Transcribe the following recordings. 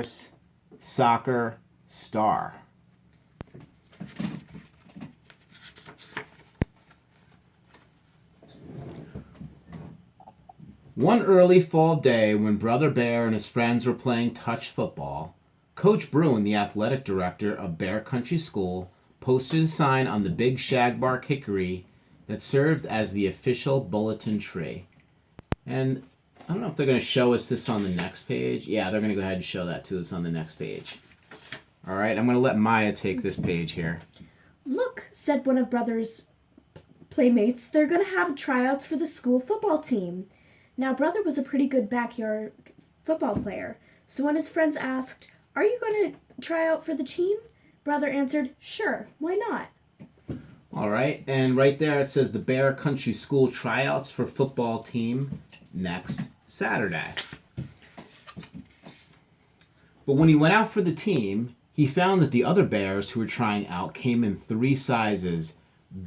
Bears soccer star. One early fall day when Brother Bear and his friends were playing touch football, Coach Bruin, the athletic director of Bear Country School, posted a sign on the big shagbark hickory that served as the official bulletin tree. And I don't know if they're going to show us this on the next page. Yeah, they're going to go ahead and show that to us on the next page. All right, I'm going to let Maya take this page here. Look, said one of Brother's playmates, they're going to have tryouts for the school football team. Now, Brother was a pretty good backyard football player, so when his friends asked, "Are you going to try out for the team?" Brother answered, "Sure, why not?" All right, and right there it says the Bear Country School tryouts for football team next Saturday. But when he went out for the team, he found that the other bears who were trying out came in 3 sizes: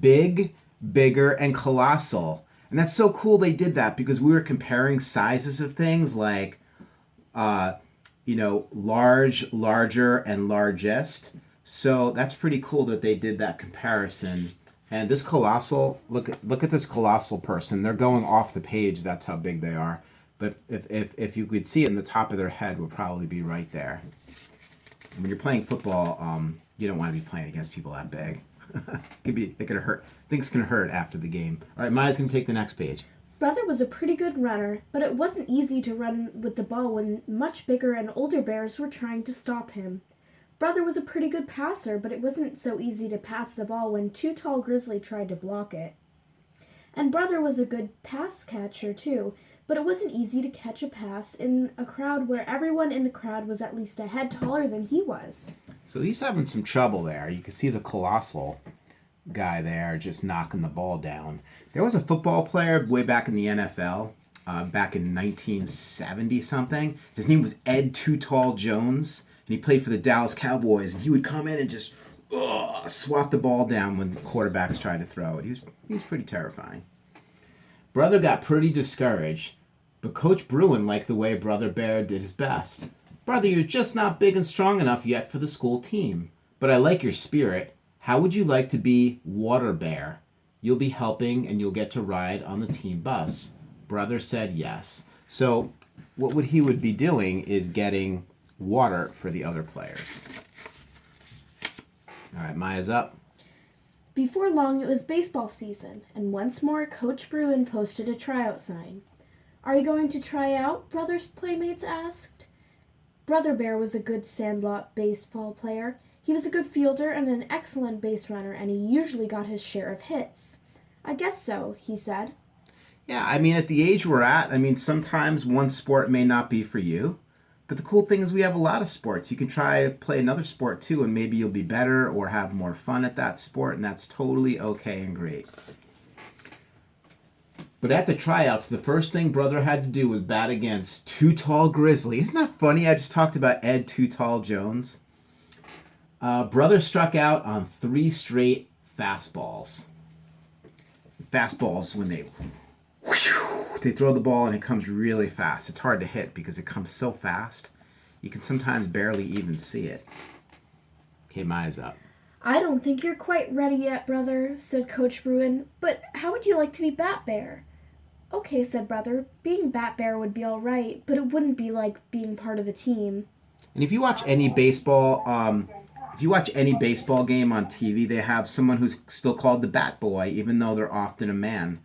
big, bigger, and colossal. And that's so cool they did that because we were comparing sizes of things like, large, larger, and largest. So that's pretty cool that they did that comparison. And this colossal, look at this colossal person. They're going off the page. That's how big they are. But if you could see it in the top of their head, would probably be right there. When you're playing football, you don't want to be playing against people that big. It could hurt. Things can hurt after the game. All right, Maya's going to take the next page. Brother was a pretty good runner, but it wasn't easy to run with the ball when much bigger and older bears were trying to stop him. Brother was a pretty good passer, but it wasn't so easy to pass the ball when 2 tall grizzly tried to block it. And Brother was a good pass catcher too, but it wasn't easy to catch a pass in a crowd where everyone in the crowd was at least a head taller than he was. So he's having some trouble there. You can see the colossal guy there just knocking the ball down. There was a football player way back in the NFL, back in 1970 something. His name was Ed Too Tall Jones, and he played for the Dallas Cowboys. And he would come in and just swat the ball down when quarterbacks tried to throw it. He was pretty terrifying. Brother got pretty discouraged, but Coach Bruin liked the way Brother Bear did his best. "Brother, you're just not big and strong enough yet for the school team. But I like your spirit. How would you like to be Water Bear? You'll be helping and you'll get to ride on the team bus." Brother said yes. So what he would be doing is getting water for the other players. All right, Maya's up. Before long, it was baseball season, and once more Coach Bruin posted a tryout sign. "Are you going to try out?" Brother's playmates asked. Brother Bear was a good sandlot baseball player. He was a good fielder and an excellent base runner, and he usually got his share of hits. "I guess so," he said. Yeah, at the age we're at, sometimes one sport may not be for you. But the cool thing is we have a lot of sports. You can try to play another sport too, and maybe you'll be better or have more fun at that sport, and that's totally okay and great. But at the tryouts, the first thing Brother had to do was bat against 2 tall grizzly. Isn't that funny? I just talked about Ed Too Tall Jones. Brother struck out on 3 straight fastballs. Fastballs, when they throw the ball and it comes really fast. It's hard to hit because it comes so fast. You can sometimes barely even see it. Okay, Maya's up. "I don't think you're quite ready yet, Brother," said Coach Bruin. "But how would you like to be Bat Bear?" "Okay," said Brother. "Being Bat Bear would be all right, but it wouldn't be like being part of the team." And if you watch any baseball game on TV, they have someone who's still called the Bat Boy, even though they're often a man.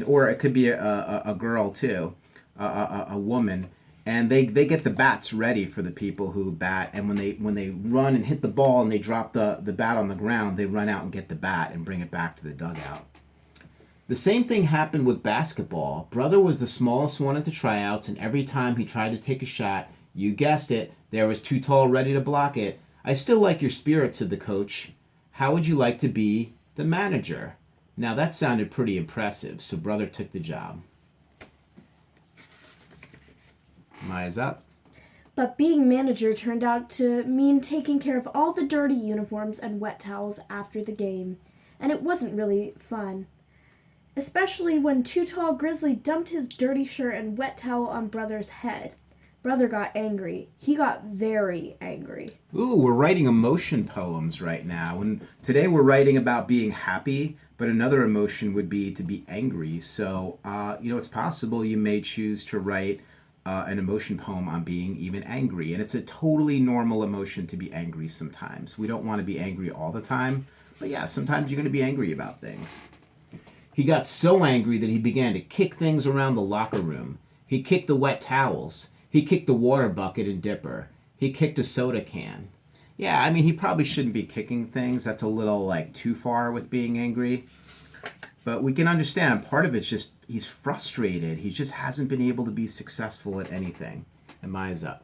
Or it could be a girl too, a woman, and they get the bats ready for the people who bat. And when they run and hit the ball and they drop the bat on the ground, they run out and get the bat and bring it back to the dugout. The same thing happened with basketball. Brother was the smallest one at the tryouts, and every time he tried to take a shot, you guessed it, there was 2 tall ready to block it. "I still like your spirit," said the coach. "How would you like to be the manager?" Now that sounded pretty impressive, so Brother took the job. Maya's up. But being manager turned out to mean taking care of all the dirty uniforms and wet towels after the game, and it wasn't really fun. Especially when 2 tall grizzly dumped his dirty shirt and wet towel on Brother's head. Brother got angry. He got very angry. Ooh, we're writing emotion poems right now. And today we're writing about being happy, but another emotion would be to be angry. So, it's possible you may choose to write an emotion poem on being even angry. And it's a totally normal emotion to be angry sometimes. We don't want to be angry all the time, but yeah, sometimes you're going to be angry about things. He got so angry that he began to kick things around the locker room. He kicked the wet towels. He kicked the water bucket and dipper. He kicked a soda can. Yeah, I mean, he probably shouldn't be kicking things. That's a little, too far with being angry. But we can understand part of it's just he's frustrated. He just hasn't been able to be successful at anything. And Maya's up.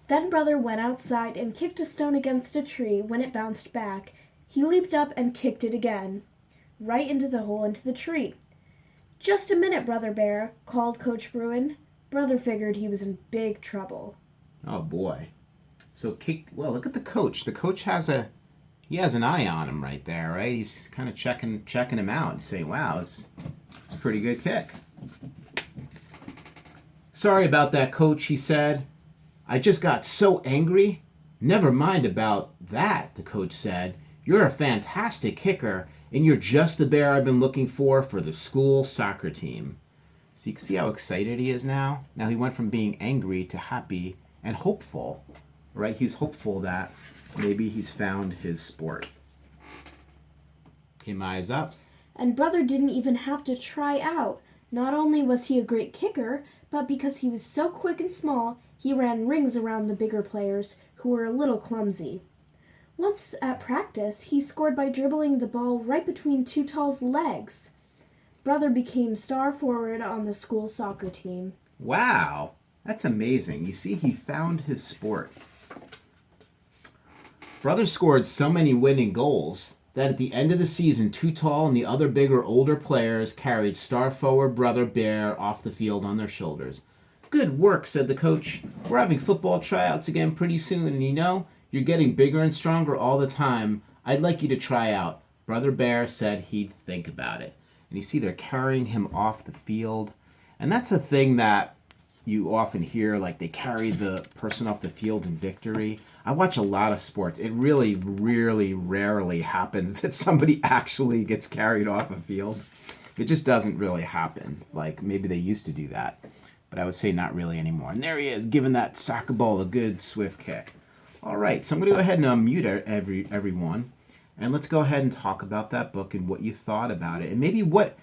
Then Brother went outside and kicked a stone against a tree. When it bounced back, he leaped up and kicked it again, right into the hole into the tree. "Just a minute, Brother Bear," called Coach Bruin. Brother figured he was in big trouble. Oh boy. So look at the coach. The coach has an eye on him right there, right? He's kind of checking him out and saying, "Wow, it's a pretty good kick." "Sorry about that, coach," he said. "I just got so angry." "Never mind about that," the coach said. "You're a fantastic kicker, and you're just the bear I've been looking for the school soccer team." So you can see how excited he is now. Now he went from being angry to happy and hopeful, right? He's hopeful that maybe he's found his sport. Him eyes up. And Brother didn't even have to try out. Not only was he a great kicker, but because he was so quick and small, he ran rings around the bigger players who were a little clumsy. Once at practice, he scored by dribbling the ball right between Too Tall's legs. Brother became star forward on the school soccer team. Wow, that's amazing. You see, he found his sport. Brother scored so many winning goals that at the end of the season, Too Tall and the other bigger, older players carried star forward Brother Bear off the field on their shoulders. "Good work," said the coach. "We're having football tryouts again pretty soon, and you're getting bigger and stronger all the time. I'd like you to try out." Brother Bear said he'd think about it. And you see they're carrying him off the field. And that's a thing that you often hear, like they carry the person off the field in victory. I watch a lot of sports. It really, really rarely happens that somebody actually gets carried off a field. It just doesn't really happen. Like maybe they used to do that, but I would say not really anymore. And there he is, giving that soccer ball a good swift kick. All right, so I'm going to go ahead and unmute everyone. And let's go ahead and talk about that book and what you thought about it. And maybe what